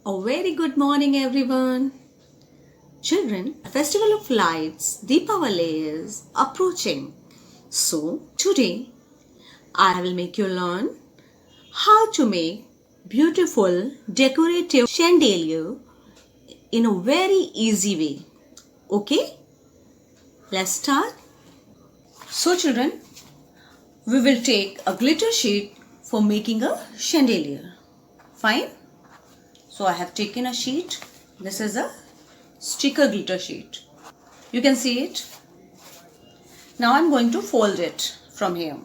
A very good morning, everyone. Children, Festival of Lights, Deepavali is approaching. So, today I will make you learn how to make beautiful decorative chandelier in a very easy way. Okay? Let's start. So, children, we will take a glitter sheet for making a chandelier. Fine? So, I have taken a sheet. This is a sticker glitter sheet. You can see it. Now I'm going to fold it from here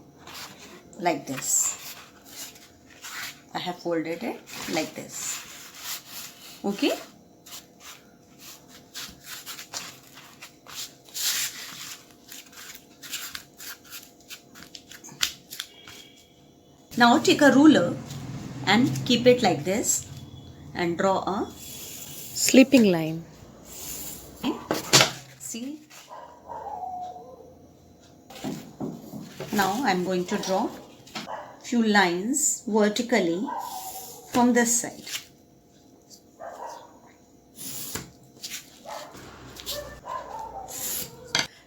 like this. I have folded it like this. Okay. Now take a ruler and keep it like this and draw a Sleeping line. See. Now I'm going to draw few lines vertically from this side.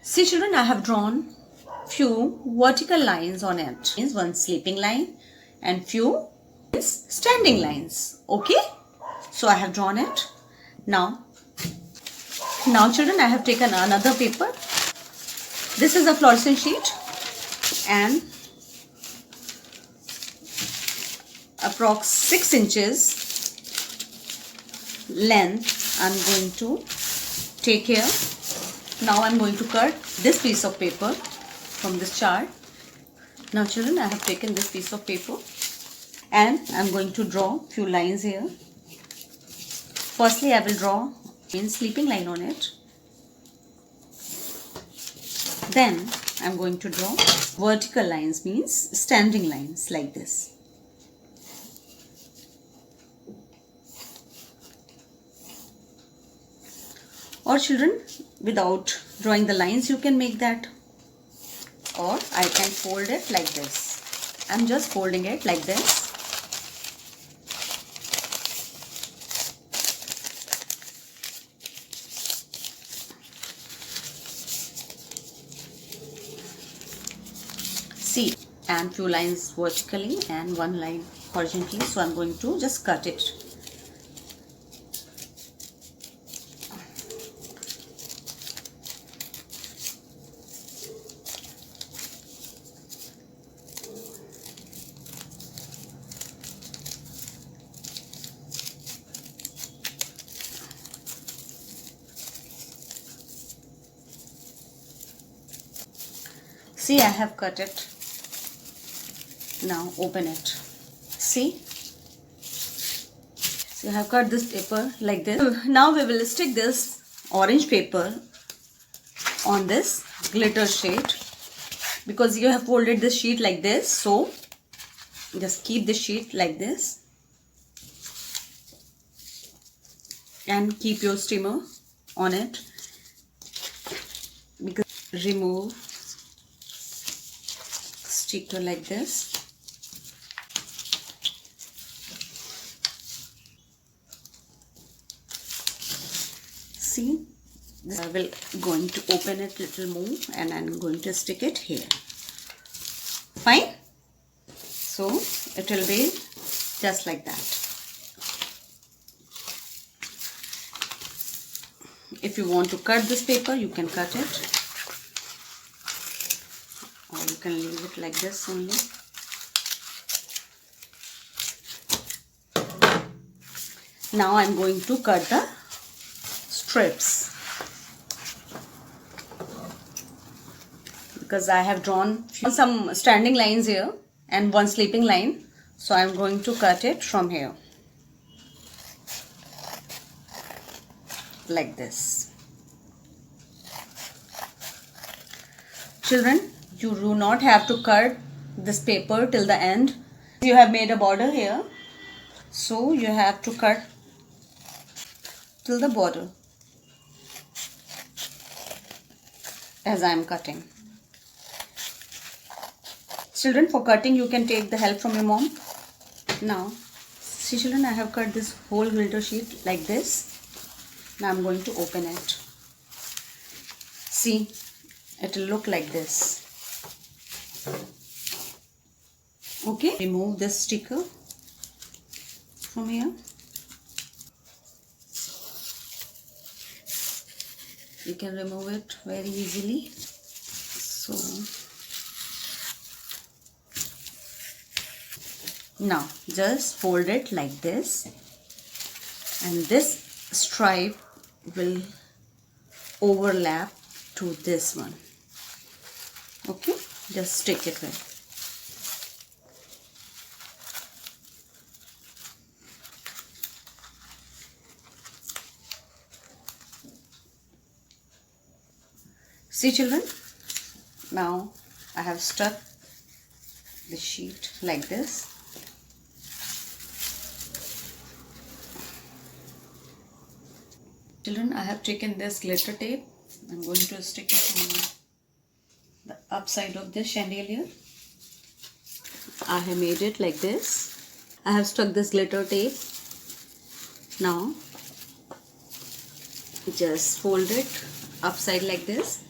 See children, I have drawn few vertical lines on it. Means one sleeping line and few standing lines. Okay? So I have drawn it. Now children, I have taken another paper. This is a fluorescent sheet and approx 6 inches length I'm going to take here. Now I'm going to cut this piece of paper from this chart. Now children, I have taken this piece of paper and I'm going to draw few lines here. Firstly, I will draw a sleeping line on it. Then I'm going to draw vertical lines, means standing lines like this. Or children, without drawing the lines you can make that. Or I can fold it like this. I'm just folding it like this. See, and few lines vertically and one line horizontally. So I'm going to just cut it. See, I have cut it. Now open it. See? So I have cut this paper like this. Now we will stick this orange paper on this glitter sheet because you have folded this sheet like this. So just keep the sheet like this and keep your steamer on it. Because remove sticker like this. See, I will going to open it little more and I'm going to stick it here. Fine. So it will be just like that. If you want to cut this paper, you can cut it. Or you can leave it like this only. Now I'm going to cut the strips because I have drawn some standing lines here and one sleeping line. So I'm going to cut it from here like this. Children, you do not have to cut this paper till the end. You have made a border here, so you have to cut till the border as I am cutting. Children, for cutting you can take the help from your mom. Now See children, I have cut this whole glitter sheet like this. Now I'm going to open it. See, it will look like this. Okay, remove this sticker from here. You can remove it very easily. So now just fold it like this, and this stripe will overlap to this one. Okay, just stick it well. See children, now I have stuck the sheet like this. Children, I have taken this glitter tape. I'm going to stick it on the upside of this chandelier. I have made it like this. I have stuck this glitter tape. Now just fold it upside like this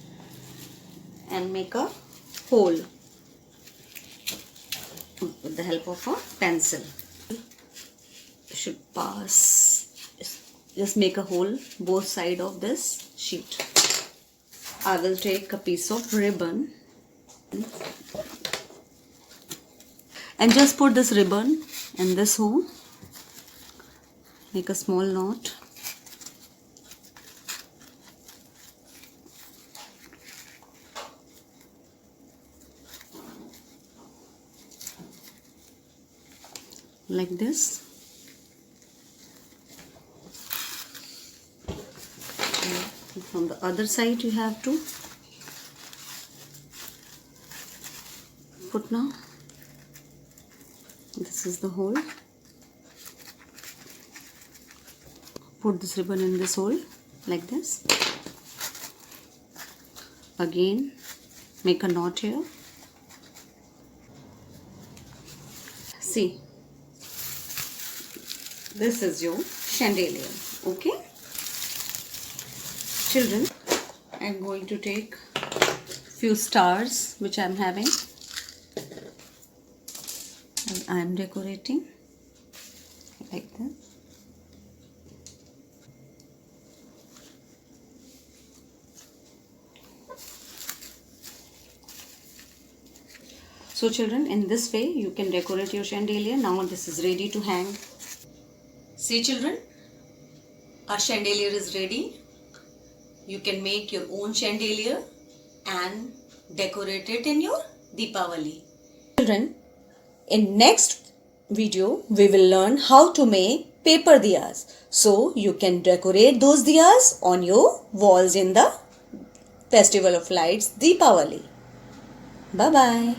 and make a hole with the help of a pencil. It should pass. Just make a hole both sides of this sheet. I will take a piece of ribbon and just put this ribbon in this hole. Make a small knot. Like this. And from the other side you have to put now. This is the hole. Put this ribbon in this hole like this. Again make a knot here. See, this is your chandelier. Okay children, I'm going to take few stars which I'm having and I'm decorating like that. So children, in this way you can decorate your chandelier. Now this is ready to hang. See children, our chandelier is ready. You can make your own chandelier and decorate it in your Deepavali. Children, in next video we will learn how to make paper diyas. So you can decorate those diyas on your walls in the Festival of Lights Deepavali. Bye bye.